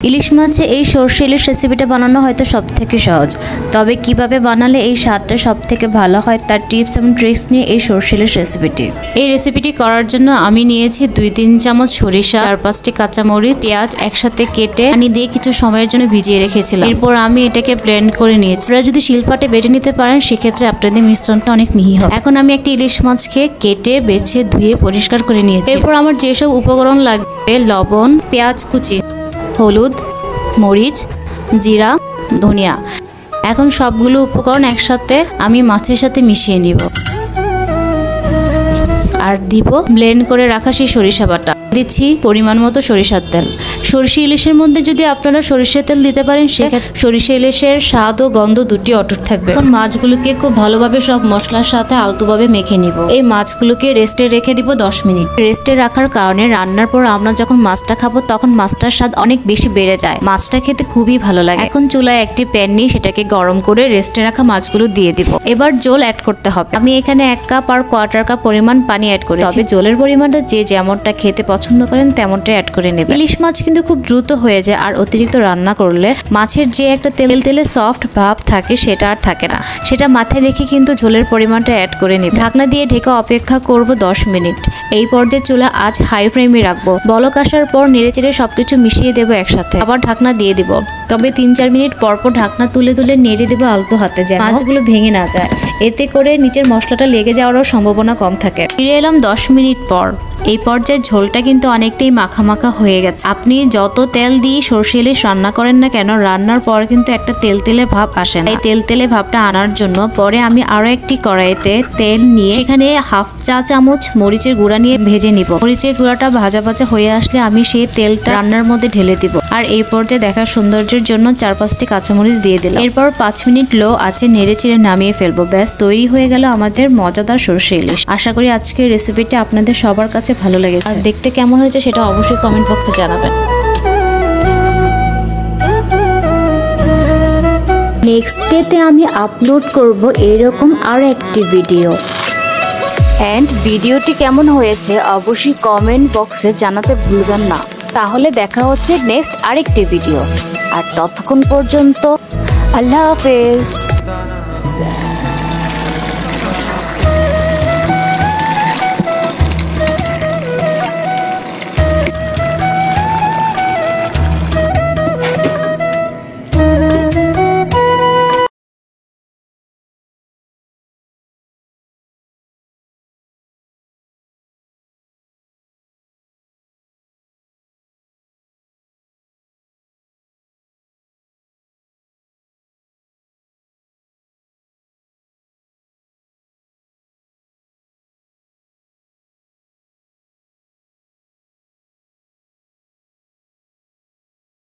ইলিশ মাছে এই সরষে ইলিশ রেসিপিটা বানানো হয়তো সবথেকে সহজ, তবে কিভাবে বানালে এই স্বাদটা সবথেকে ভালো হয় তার টিপস এবং ট্রিক্স নিয়ে এই সরষে ইলিশ রেসিপিটি। এই রেসিপিটি করার জন্য আমি নিয়েছি 2-3 চামচ সরিষা, 4-5টি কাঁচামরিচ, পেঁয়াজ একসাথে কেটে পানি দিয়ে কিছু সময়ের জন্য ভিজিয়ে রেখেছিলাম। এরপর আমি এটাকে ব্লেন্ড করে নিয়েছি। আপনারা যদি শিলপাটে বেটে নিতে পারেন সেক্ষেত্রে আপনাদের মিশ্রণটা অনেক মিহি হবে। এখন আমি একটি ইলিশ মাছকে কেটে বেছে ধুয়ে পরিষ্কার করে নিয়েছি। এরপর আমার যেসব উপকরণ লাগবে, লবণ, পেঁয়াজ কুচি, হলুদ, মরিচ, জিরা, ধনিয়া, এখন সবগুলো উপকরণ একসাথে আমি মাছের সাথে মিশিয়ে নিব আর দিব ব্লেন্ড করে রাখা সেই সরিষা বাটা। দিচ্ছি পরিমাণ মতো সরিষার তেল। সরিষা ইলিশের মধ্যে যদি আপনারা সরিষার তেল দিতে পারেন সেক্ষেত্রে সরিষা ইলিশের স্বাদ ও গন্ধ দুটি অটুট থাকবে। এখন মাছগুলোকে খুব ভালোভাবে সব মশলার সাথে আলতোভাবে মেখে নিব। এই মাছগুলোকে রেস্টে রেখে দিব 10 মিনিট। রেস্টে রাখার কারণে রান্নার পর আমরা যখন মাছটা খাবো তখন মাছটার স্বাদ অনেক বেশি বেড়ে যায়, মাছটা খেতে খুবই ভালো লাগে। এখন চুলায় একটি প্যান নিয়ে সেটাকে গরম করে রেস্টে রাখা মাছগুলো দিয়ে দিব। এবার জল অ্যাড করতে হবে। আমি এখানে 1 কাপ আর 1/4 কাপ পরিমাণ পানি অ্যাড করেছি, তবে জলের পরিমাণটা যে যেমনটা খেতে পছন্দ করেন তেমনটাই অ্যাড করে নেবেন। ইলিশ মাছ কিন্তু খুব দ্রুত হয়ে যায়, আর অতিরিক্ত রান্না করলে মাছের যে একটা তেলে সফট ভাব থাকে সেটা আর থাকে না। সেটা মাথায় রেখে কিন্তু ঝোলের পরিমাণটা অ্যাড করে নেবেন। ঢাকনা দিয়ে ঢেকে অপেক্ষা করব 10 মিনিট। এই পর্যায়ে চুলা আঁচ হাই ফ্লেমে রাখবো। বলক আসার পর নেড়েচেড়ে সবকিছু মিশিয়ে দেবো একসাথে, আবার ঢাকনা দিয়ে দিব। তবে 3-4 মিনিট পরপর ঢাকনা তুলে নেড়ে দেবো আলতো হাতে, যেন মাছগুলো ভেঙে না যায়। এতে করে নিচের মশলাটা লেগে যাওয়ারও সম্ভাবনা কম থাকে। ফিরে এলাম 10 মিনিট পর। এই পর্যায়ে ঝোলটা কিন্তু অনেকটাই মাখা হয়ে গেছে। আপনি যত তেল দিয়ে সরষে ইলিশ রান্না করেন না কেন, রান্নার পর কিন্তু একটা তেলতেলে ভাব আসে না। এই তেলতেলে ভাবটা আনার জন্য পরে আমি আরো একটি কড়াইতে তেল নিয়ে সেখানে 1/2 চা চামচ মরিচের গুঁড়া নিয়ে ভেজে নিব। মরিচের গুঁড়াটা ভাজা হয়ে আসলে আমি সেই তেলটা রান্নার মধ্যে ঢেলে দিব। আর এই পর্যায়ে দেখার সৌন্দর্যের জন্য 4-5টি কাঁচামরিচ দিয়ে দিলাম। এরপর 5 মিনিট লো আঁচে নেড়েচেড়ে নামিয়ে ফেলবো। ব্যাস তৈরি হয়ে গেল আমাদের মজাদার সরষে ইলিশ। আশা করি আজকের রেসিপিটা আপনাদের সবার কাছে ভালো লেগেছে। আর দেখতে কেমন হয়েছে সেটা অবশ্যই কমেন্ট বক্সে জানাবেন। নেক্সট ডেতে আমি আপলোড করব এরকম আরো একটি ভিডিও। এন্ড ভিডিওটি কেমন হয়েছে অবশ্যই কমেন্ট বক্সে জানাতে ভুলবেন না। তাহলে দেখা হচ্ছে নেক্সট আরেকটি ভিডিও। আর ততক্ষণ পর্যন্ত আল্লাহ হাফেজ।